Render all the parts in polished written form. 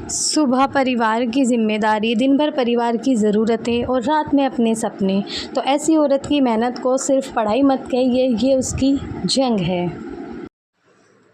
सुबह परिवार की ज़िम्मेदारी, दिन भर परिवार की ज़रूरतें और रात में अपने सपने। तो ऐसी औरत की मेहनत को सिर्फ पढ़ाई मत कहिए, ये उसकी जंग है।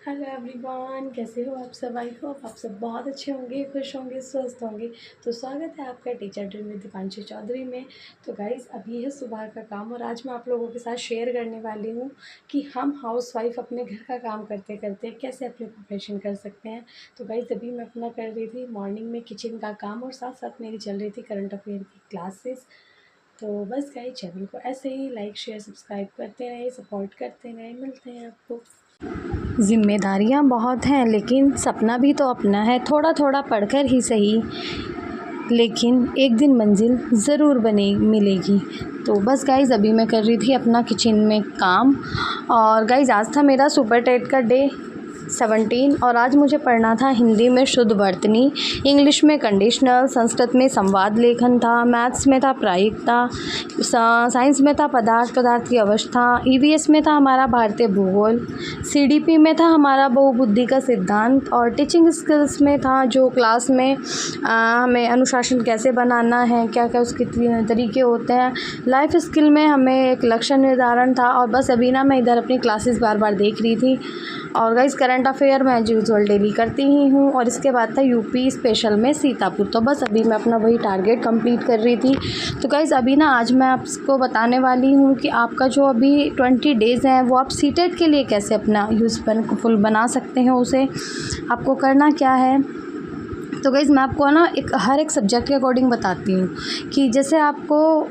हेलो एवरीवन, कैसे हो आप सब? आई होप आप सब बहुत अच्छे होंगे, खुश होंगे, स्वस्थ होंगे। तो स्वागत है आपका teacher dream with Dipanshu Chaudhary में। तो गाइज़, अभी है सुबह का काम और आज मैं आप लोगों के साथ शेयर करने वाली हूँ कि हम हाउसवाइफ अपने घर का काम करते करते कैसे अपने प्रिपरेशन कर सकते हैं। तो गाइज़, अभी मैं अपना कर रही थी मॉर्निंग में किचन का काम और साथ साथ मेरी चल रही थी करंट अफेयर की क्लासेस। तो बस गाइस, चैनल को ऐसे ही लाइक शेयर सब्सक्राइब करते रहे, सपोर्ट करते रहे। मिलते हैं आपको। जिम्मेदारियां बहुत हैं लेकिन सपना भी तो अपना है, थोड़ा थोड़ा पढ़कर ही सही, लेकिन एक दिन मंजिल ज़रूर बने मिलेगी। तो बस गाइज़, अभी मैं कर रही थी अपना किचन में काम। और गाइज़, आज था मेरा सुपर टेट का डे 17 और आज मुझे पढ़ना था हिंदी में शुद्ध वर्तनी, इंग्लिश में कंडीशनल, संस्कृत में संवाद लेखन था, मैथ्स में था प्रायिकता, साइंस में था पदार्थ की अवस्था, ईवीएस में था हमारा भारतीय भूगोल, सीडीपी में था हमारा बहुबुद्धि का सिद्धांत और टीचिंग स्किल्स में था जो क्लास में हमें अनुशासन कैसे बनाना है, क्या क्या उसके तरीके होते हैं। लाइफ स्किल में हमें एक लक्ष्य निर्धारण था। और बस अभी ना मैं इधर अपनी क्लासेस बार बार देख रही थी। और गाइस, करंट अफेयर मैं एज यूजुअल डेली करती ही हूँ। और इसके बाद था यूपी स्पेशल में सीतापुर। तो बस अभी मैं अपना वही टारगेट कंप्लीट कर रही थी। तो गाइस, अभी ना आज मैं आपको बताने वाली हूँ कि आपका जो अभी 20 डेज़ हैं वो आप सीटेट के लिए कैसे अपना यूज़फुल बना सकते हैं। उसे आपको करना क्या है, तो गाइस मैं आपको ना हर एक सब्जेक्ट के अकॉर्डिंग बताती हूँ कि जैसे आपको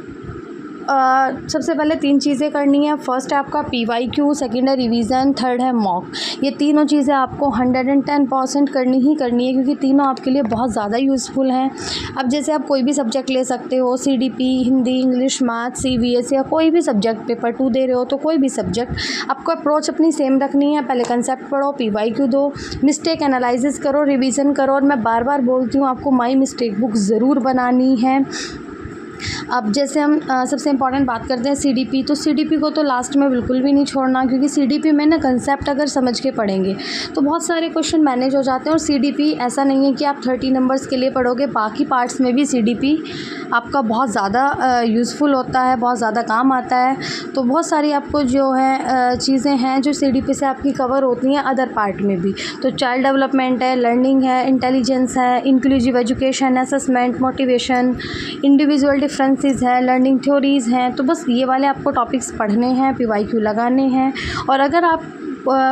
सबसे पहले 3 चीज़ें करनी है। फर्स्ट है आपका PYQ, सेकंड है रिवीजन, थर्ड है मॉक। ये तीनों चीज़ें आपको 110% करनी ही करनी है क्योंकि तीनों आपके लिए बहुत ज़्यादा यूज़फुल हैं। अब जैसे आप कोई भी सब्जेक्ट ले सकते हो, CDP, Hindi, English, maths, CVS या कोई भी सब्जेक्ट पेपर 2 दे रहे हो तो कोई भी सब्जेक्ट आपको अप्रोच अपनी सेम रखनी है। पहले कंसेप्ट पढ़ो, PYQ दो, मिस्टेक एनालिसिस करो, रिवीजन करो। और मैं बार बार बोलती हूँ आपको माई मिस्टेक बुक ज़रूर बनानी है। अब जैसे हम सबसे इम्पॉर्टेंट बात करते हैं CDP, तो CDP को तो लास्ट में बिल्कुल भी नहीं छोड़ना क्योंकि CDP में ना कंसेप्ट अगर समझ के पढ़ेंगे तो बहुत सारे क्वेश्चन मैनेज हो जाते हैं। और CDP ऐसा नहीं है कि आप 30 नंबर्स के लिए पढ़ोगे, बाकी पार्ट्स में भी CDP आपका बहुत ज़्यादा यूज़फुल होता है, बहुत ज़्यादा काम आता है। तो बहुत सारी आपको जो है चीज़ें हैं जो CDP से आपकी कवर होती हैं अदर पार्ट में भी। तो चाइल्ड डेवलपमेंट है, लर्निंग है, इंटेलिजेंस है, inclusive education, assessment, motivation, individual differences है, लर्निंग थ्योरीज़ हैं। तो बस ये वाले आपको टॉपिक्स पढ़ने हैं, PYQ लगाने हैं। और अगर आप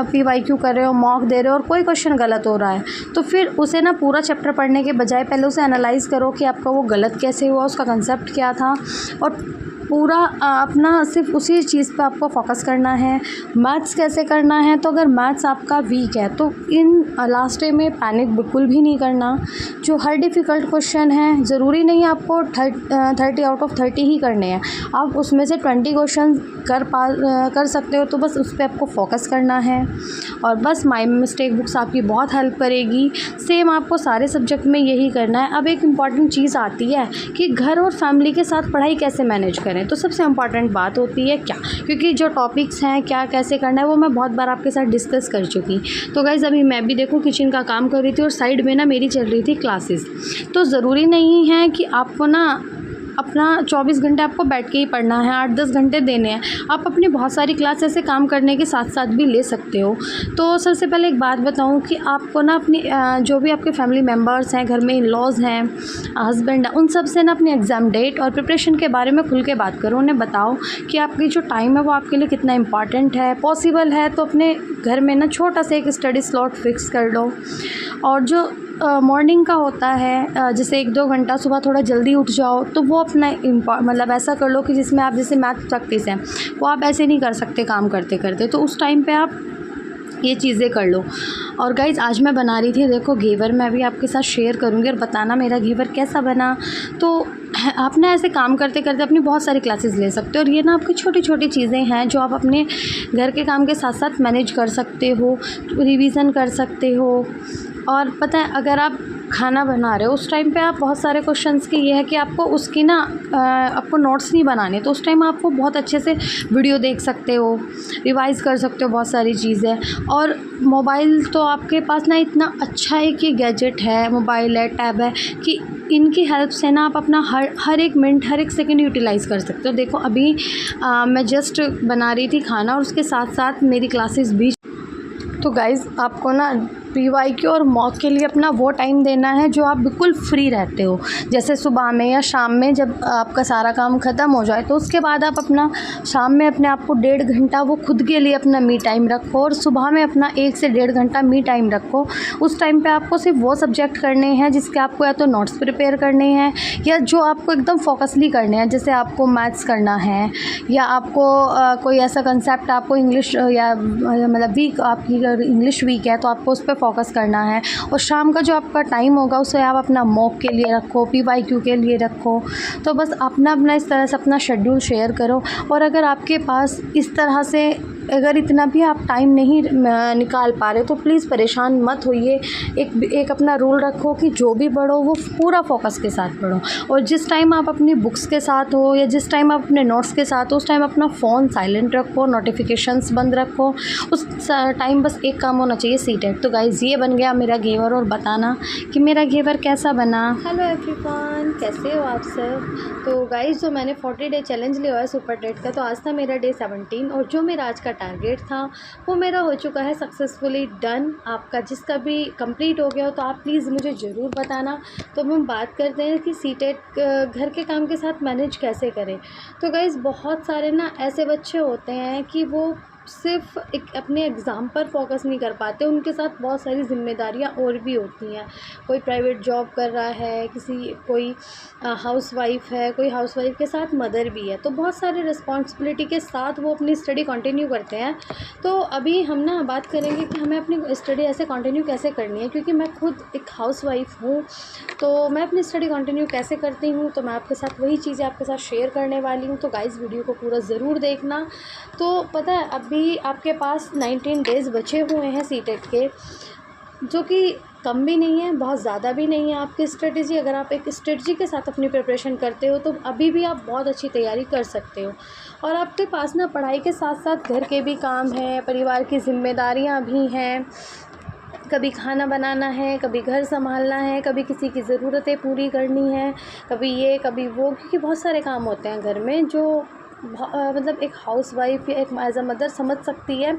PYQ कर रहे हो, मॉक दे रहे हो और कोई क्वेश्चन गलत हो रहा है तो फिर उसे ना पूरा चैप्टर पढ़ने के बजाय पहले उसे एनालाइज़ करो कि आपका वो गलत कैसे हुआ, उसका कंसेप्ट क्या था, और पूरा अपना सिर्फ उसी चीज़ पे आपको फोकस करना है। मैथ्स कैसे करना है, तो अगर मैथ्स आपका वीक है तो इन लास्ट डे में पैनिक बिल्कुल भी नहीं करना। जो हर डिफ़िकल्ट क्वेश्चन है, ज़रूरी नहीं है आपको 30 आउट ऑफ 30 ही करने हैं, आप उसमें से 20 क्वेश्चन कर सकते हो। तो बस उस पर आपको फोकस करना है। और बस माई मिस्टेक बुक्स आपकी बहुत हेल्प करेगी। सेम आपको सारे सब्जेक्ट में यही करना है। अब एक इम्पॉर्टेंट चीज़ आती है कि घर और फैमिली के साथ पढ़ाई कैसे मैनेज करें। तो सबसे इम्पॉर्टेंट बात होती है क्या, क्योंकि जो टॉपिक्स हैं क्या कैसे करना है वो मैं बहुत बार आपके साथ डिस्कस कर चुकी। तो गाइज़, अभी मैं भी देखो किचन का काम कर रही थी और साइड में ना मेरी चल रही थी क्लासेस। तो ज़रूरी नहीं है कि आपको ना अपना 24 घंटे आपको बैठ के ही पढ़ना है, 8-10 घंटे देने हैं। आप अपनी बहुत सारी क्लास ऐसे काम करने के साथ साथ भी ले सकते हो। तो सबसे पहले एक बात बताऊं कि आपको ना अपनी जो भी आपके फैमिली मेम्बर्स हैं, घर में इन लॉज हैं, हस्बैंड है, उन सब से ना अपनी एग्ज़ाम डेट और प्रिपरेशन के बारे में खुल के बात करो। उन्हें बताओ कि आपकी जो टाइम है वो आपके लिए कितना इंपॉर्टेंट है। पॉसिबल है तो अपने घर में ना छोटा सा एक स्टडी स्लॉट फिक्स कर लो। और जो मॉर्निंग का होता है, जैसे 1-2 घंटा सुबह थोड़ा जल्दी उठ जाओ तो वो अपना मतलब ऐसा कर लो कि जिसमें आप जैसे मैथ प्रैक्टिस है वो आप ऐसे नहीं कर सकते काम करते करते, तो उस टाइम पे आप ये चीज़ें कर लो। और गाइज़, आज मैं बना रही थी देखो घेवर, मैं भी आपके साथ शेयर करूँगी और बताना मेरा घेवर कैसा बना। तो आप ना ऐसे काम करते करते अपनी बहुत सारी क्लासेस ले सकते हो। और ये ना आपकी छोटी छोटी चीज़ें हैं जो आप अपने घर के काम के साथ साथ मैनेज कर सकते हो, रिवीज़न कर सकते हो। और पता है, अगर आप खाना बना रहे हो उस टाइम पे आप बहुत सारे क्वेश्चंस की ये है कि आपको उसकी ना आपको नोट्स नहीं बनाने, तो उस टाइम आपको बहुत अच्छे से वीडियो देख सकते हो, रिवाइज़ कर सकते हो बहुत सारी चीज़ें। और मोबाइल तो आपके पास ना इतना अच्छा है कि गैजेट है, मोबाइल है, टैब है कि इनकी हेल्प से ना आप अपना हर एक मिनट, हर एक सेकंड यूटिलाइज़ कर सकते हो। देखो अभी मैं जस्ट बना रही थी खाना और उसके साथ साथ मेरी क्लासेस भी। तो गाइज़ आपको ना PYQ और मॉक के लिए अपना वो टाइम देना है जो आप बिल्कुल फ्री रहते हो, जैसे सुबह में या शाम में जब आपका सारा काम ख़त्म हो जाए, तो उसके बाद आप अपना शाम में अपने आप को 1.5 घंटा वो खुद के लिए अपना मी टाइम रखो और सुबह में अपना 1 से 1.5 घंटा मी टाइम रखो। उस टाइम पे आपको सिर्फ वो सब्जेक्ट करने हैं जिसके आपको या तो नोट्स प्रिपेयर करने हैं या जो आपको एकदम फोकसली करने हैं, जैसे आपको मैथ्स करना है या आपको कोई ऐसा कंसेप्ट आपको इंग्लिश या मतलब वीक आपकी अगर इंग्लिश वीक है तो आपको उस पर फोकस करना है। और शाम का जो आपका टाइम होगा उसे आप अपना मॉक के लिए रखो, PYQ के लिए रखो। तो बस अपना इस तरह से अपना शेड्यूल शेयर करो। और अगर आपके पास इस तरह से अगर इतना भी आप टाइम नहीं निकाल पा रहे तो प्लीज़ परेशान मत होइए। एक अपना रूल रखो कि जो भी पढ़ो वो पूरा फोकस के साथ पढ़ो, और जिस टाइम आप अपनी बुक्स के साथ हो या जिस टाइम आप अपने नोट्स के साथ हो उस टाइम अपना फ़ोन साइलेंट रखो, नोटिफिकेशंस बंद रखो। उस टाइम बस एक काम होना चाहिए, सीटेट। तो गाइज़ ये बन गया मेरा घेवर, और बताना कि मेरा घेवर कैसा बना। हेलो एवरीवन, कैसे हो आप सब। तो गाइज़ जो मैंने 40 डे चैलेंज लिया है सुपर टेट का, तो आज था मेरा डे 17 और जो मेरा आज का टारगेट था वो मेरा हो चुका है सक्सेसफुली डन। आपका जिसका भी कंप्लीट हो गया हो तो आप प्लीज़ मुझे ज़रूर बताना। तो हम बात करते हैं कि सीटेट घर के काम के साथ मैनेज कैसे करें। तो गाइज़ बहुत सारे ना ऐसे बच्चे होते हैं कि वो सिर्फ एक अपने एग्ज़ाम पर फोकस नहीं कर पाते, उनके साथ बहुत सारी ज़िम्मेदारियाँ और भी होती हैं। कोई प्राइवेट जॉब कर रहा है, कोई हाउसवाइफ़ है, कोई हाउसवाइफ़ के साथ मदर भी है, तो बहुत सारे रिस्पॉन्सिबिलिटी के साथ वो अपनी स्टडी कंटिन्यू करते हैं। तो अभी हम ना बात करेंगे कि हमें अपनी स्टडी ऐसे कंटिन्यू कैसे करनी है, क्योंकि मैं खुद एक हाउसवाइफ़ हूँ। तो मैं अपनी स्टडी कंटिन्यू कैसे करती हूँ, तो मैं आपके साथ वही चीज़ें आपके साथ शेयर करने वाली हूँ। तो गाइज़ वीडियो को पूरा ज़रूर देखना। तो पता है अभी आपके पास 19 डेज़ बचे हुए हैं सीटेट के, जो कि कम भी नहीं है, बहुत ज़्यादा भी नहीं है। आपकी स्ट्रेटजी, अगर आप एक स्ट्रेटजी के साथ अपनी प्रिपरेशन करते हो तो अभी भी आप बहुत अच्छी तैयारी कर सकते हो। और आपके पास ना पढ़ाई के साथ साथ घर के भी काम हैं, परिवार की जिम्मेदारियां भी हैं। कभी खाना बनाना है, कभी घर संभालना है, कभी किसी की ज़रूरतें पूरी करनी है, कभी ये कभी वो, क्योंकि बहुत सारे काम होते हैं घर में जो मतलब एक हाउसवाइफ़ या एक एज अ मदर समझ सकती है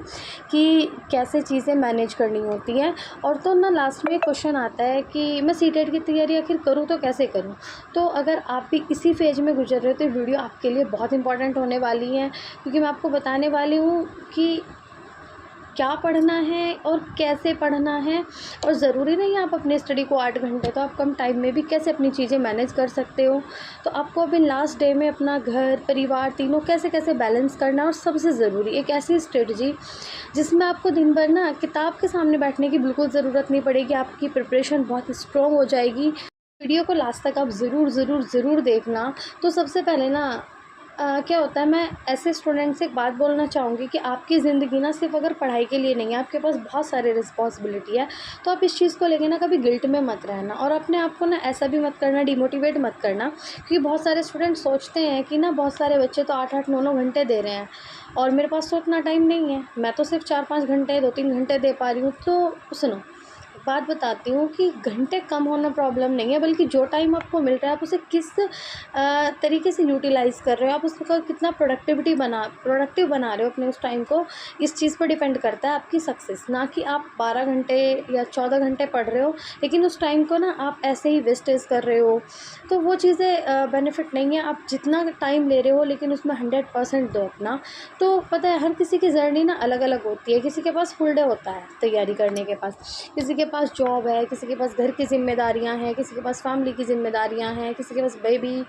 कि कैसे चीज़ें मैनेज करनी होती हैं। और तो ना लास्ट में क्वेश्चन आता है कि मैं सीटेट की तैयारी आखिर करूँ तो कैसे करूँ। तो अगर आप भी इसी फेज में गुजर रहे हो तो वीडियो आपके लिए बहुत इंपॉर्टेंट होने वाली है, क्योंकि मैं आपको बताने वाली हूँ कि क्या पढ़ना है और कैसे पढ़ना है। और ज़रूरी नहीं है आप अपनी स्टडी को 8 घंटे, तो आप कम टाइम में भी कैसे अपनी चीज़ें मैनेज कर सकते हो। तो आपको अभी लास्ट डे में अपना घर परिवार तीनों कैसे कैसे बैलेंस करना है। और सबसे ज़रूरी एक ऐसी स्ट्रेटजी जिसमें आपको दिन भर ना किताब के सामने बैठने की बिल्कुल ज़रूरत नहीं पड़ेगी, आपकी प्रिपरेशन बहुत स्ट्रॉन्ग हो जाएगी। वीडियो को लास्ट तक आप ज़रूर देखना। तो सबसे पहले ना क्या होता है, मैं ऐसे स्टूडेंट से एक बात बोलना चाहूँगी कि आपकी ज़िंदगी ना सिर्फ अगर पढ़ाई के लिए नहीं है, आपके पास बहुत सारे रिस्पॉन्सिबिलिटी है। तो आप इस चीज़ को लेके ना कभी गिल्ट में मत रहना, और अपने आप को ना ऐसा भी मत करना, डिमोटिवेट मत करना। क्योंकि बहुत सारे स्टूडेंट सोचते हैं कि ना बहुत सारे बच्चे तो 8-8 9-9 घंटे दे रहे हैं और मेरे पास तो उतना टाइम नहीं है, मैं तो सिर्फ 4-5 घंटे 2-3 घंटे दे पा रही हूँ। तो सुनो, बात बताती हूँ कि घंटे कम होना प्रॉब्लम नहीं है, बल्कि जो टाइम आपको मिल रहा है आप उसे किस तरीके से यूटिलाइज़ कर रहे हो, आप उसका कितना प्रोडक्टिव बना रहे हो अपने उस टाइम को। इस चीज़ पर डिपेंड करता है आपकी सक्सेस, ना कि आप 12 घंटे या 14 घंटे पढ़ रहे हो लेकिन उस टाइम को ना आप ऐसे ही वेस्टेज कर रहे हो। तो वो चीज़ें बेनिफिट नहीं है। आप जितना टाइम ले रहे हो लेकिन उसमें 100% दो अपना। तो पता है हर किसी की जर्नी ना अलग अलग होती है। किसी के पास फुल डे होता है तैयारी करने के पास, किसी के पास जॉब है, किसी के पास घर की ज़िम्मेदारियां हैं, किसी के पास फैमिली की ज़िम्मेदारियां हैं, किसी के पास बेबी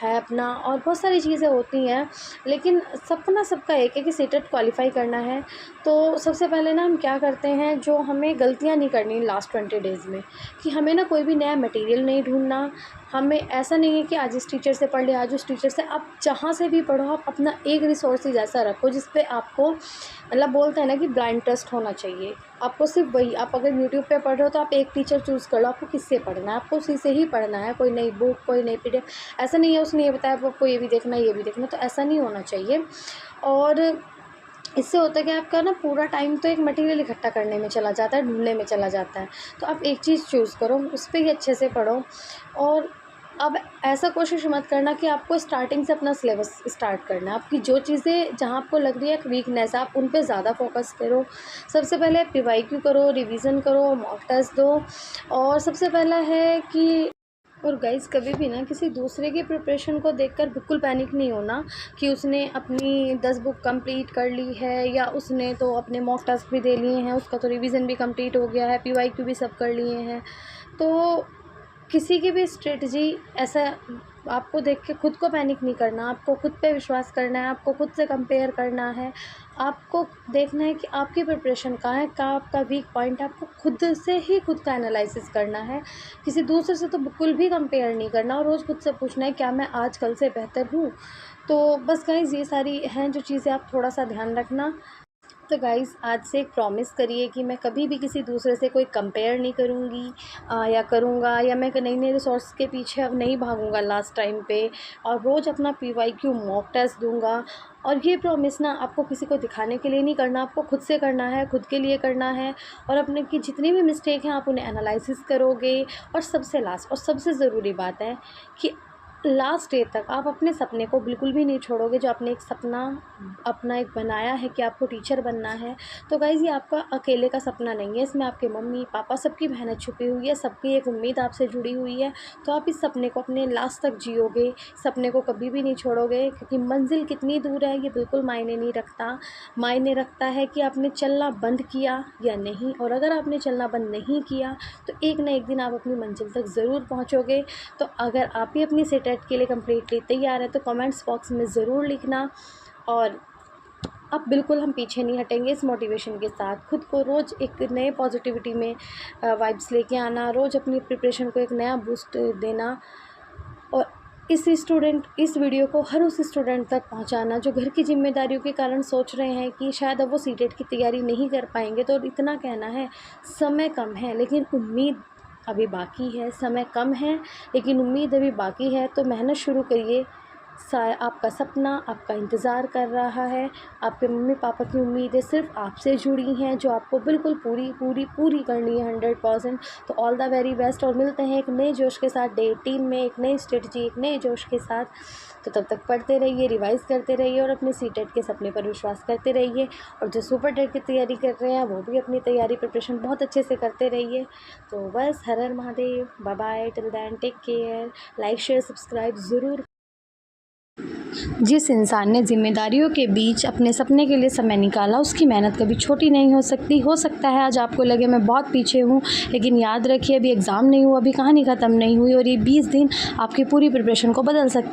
है अपना, और बहुत सारी चीज़ें होती हैं। लेकिन सबका एक है कि सीटेट क्वालिफाई करना है। तो सबसे पहले ना हम क्या करते हैं, जो हमें गलतियां नहीं करनी लास्ट 20 डेज़ में, कि हमें ना कोई भी नया मटेरियल नहीं ढूंढना। हमें ऐसा नहीं है कि आज इस टीचर से पढ़ लिया, आज उस टीचर से, आप जहाँ से भी पढ़ो आप अपना एक रिसोर्सेज ऐसा रखो जिस पे आपको मतलब बोलते हैं ना कि ब्लाइंड ट्रस्ट होना चाहिए। आपको सिर्फ वही, आप अगर यूट्यूब पे पढ़ रहे हो तो आप एक टीचर चूज़ कर लो, आपको किससे पढ़ना है, आपको उसी से ही पढ़ना है। कोई नई बुक, कोई नई पीडीएफ, ऐसा नहीं है उसने ये बताया आपको ये भी देखना है, ये भी देखना, तो ऐसा नहीं होना चाहिए। और इससे होता है कि आपका ना पूरा टाइम तो एक मटेरियल इकट्ठा करने में चला जाता है, ढूँढने में चला जाता है। तो आप एक चीज़ चूज़ करो, उस पे ही अच्छे से पढ़ो। और अब ऐसा कोशिश मत करना कि आपको स्टार्टिंग से अपना सिलेबस स्टार्ट करना है। आपकी जो चीज़ें जहाँ आपको लग रही है एक वीकनेस है, आप उन पे ज़्यादा फोकस करो। सबसे पहले पीवाईक्यू करो, रिवीजन करो, मॉक टेस्ट दो। और सबसे पहला है कि और गाइज़ कभी भी ना किसी दूसरे की प्रिपरेशन को देखकर बिल्कुल पैनिक नहीं होना कि उसने अपनी 10 बुक कंप्लीट कर ली है, या उसने तो अपने मॉक टेस्ट भी दे लिए हैं, उसका तो रिवीजन भी कंप्लीट हो गया है, पीवाईक्यू भी सब कर लिए हैं। तो किसी की भी स्ट्रेटजी ऐसा आपको देख के खुद को पैनिक नहीं करना, आपको खुद पे विश्वास करना है, आपको खुद से कंपेयर करना है। आपको देखना है कि आपकी प्रिपरेशन कहाँ है, कहाँ आपका वीक पॉइंट है, आपको खुद से ही खुद का एनालिसिस करना है। किसी दूसरे से तो बिल्कुल भी कंपेयर नहीं करना, और रोज़ खुद से पूछना है क्या मैं आज कल से बेहतर हूँ। तो बस गाइज़ ये सारी हैं जो चीज़ें आप थोड़ा सा ध्यान रखना। तो गाइज़ आज से एक प्रॉमिस करिए कि मैं कभी भी किसी दूसरे से कोई कंपेयर नहीं करूँगी या करूँगा, या मैं नई नई रिसोर्स के पीछे अब नहीं भागूँगा लास्ट टाइम पे, और रोज़ अपना पीवाईक्यू मॉक टेस्ट दूँगा। और ये प्रॉमिस ना आपको किसी को दिखाने के लिए नहीं करना, आपको खुद से करना है, खुद के लिए करना है। और अपने की जितनी भी मिस्टेक हैं आप उन्हें एनालिसिस करोगे। और सबसे लास्ट और सबसे ज़रूरी बात है कि लास्ट डे तक आप अपने सपने को बिल्कुल भी नहीं छोड़ोगे, जो आपने एक सपना अपना एक बनाया है कि आपको टीचर बनना है। तो गाइज़ ये आपका अकेले का सपना नहीं है, इसमें आपके मम्मी पापा सबकी मेहनत छुपी हुई है, सबकी एक उम्मीद आपसे जुड़ी हुई है। तो आप इस सपने को अपने लास्ट तक जियोगे, सपने को कभी भी नहीं छोड़ोगे, क्योंकि मंजिल कितनी दूर है ये बिल्कुल मायने नहीं रखता। मायने रखता है कि आपने चलना बंद किया या नहीं, और अगर आपने चलना बंद नहीं किया तो एक ना एक दिन आप अपनी मंजिल तक ज़रूर पहुँचोगे। तो अगर आप भी अपनी सेट के लिए कम्प्लीटली तैयार है तो कमेंट्स बॉक्स में ज़रूर लिखना। और अब बिल्कुल हम पीछे नहीं हटेंगे, इस मोटिवेशन के साथ खुद को रोज़ एक नए पॉजिटिविटी में वाइब्स लेके आना, रोज़ अपनी प्रिपरेशन को एक नया बूस्ट देना। और इस वीडियो को हर उस स्टूडेंट तक पहुंचाना जो घर की जिम्मेदारियों के कारण सोच रहे हैं कि शायद अब वो सीटेट की तैयारी नहीं कर पाएंगे। तो इतना कहना है, समय कम है लेकिन उम्मीद अभी बाकी है, समय कम है लेकिन उम्मीद अभी बाकी है। तो मेहनत शुरू करिए, आपका सपना आपका इंतज़ार कर रहा है। आपके मम्मी पापा की उम्मीदें सिर्फ आपसे जुड़ी हैं, जो आपको बिल्कुल पूरी पूरी पूरी करनी है 100%। तो ऑल द वेरी बेस्ट, और मिलते हैं एक नए जोश के साथ डे 18 में, एक नई स्ट्रेटजी, एक नए जोश के साथ। तो तब तक पढ़ते रहिए, रिवाइज़ करते रहिए, और अपने सीटेट के सपने पर विश्वास करते रहिए। और जो सुपर टेट की तैयारी कर रहे हैं वो भी अपनी तैयारी प्रिपरेशन बहुत अच्छे से करते रहिए। तो बस हर हर Mahadev, bye bye, till then take care, like share subscribe ज़रूर। जिस इंसान ने जिम्मेदारियों के बीच अपने सपने के लिए समय निकाला, उसकी मेहनत कभी छोटी नहीं हो सकती। हो सकता है आज आपको लगे मैं बहुत पीछे हूँ, लेकिन याद रखिए अभी एग्ज़ाम नहीं हुआ, अभी कहानी ख़त्म नहीं हुई, और ये 20 दिन आपकी पूरी प्रिपरेशन को बदल सकते हैं।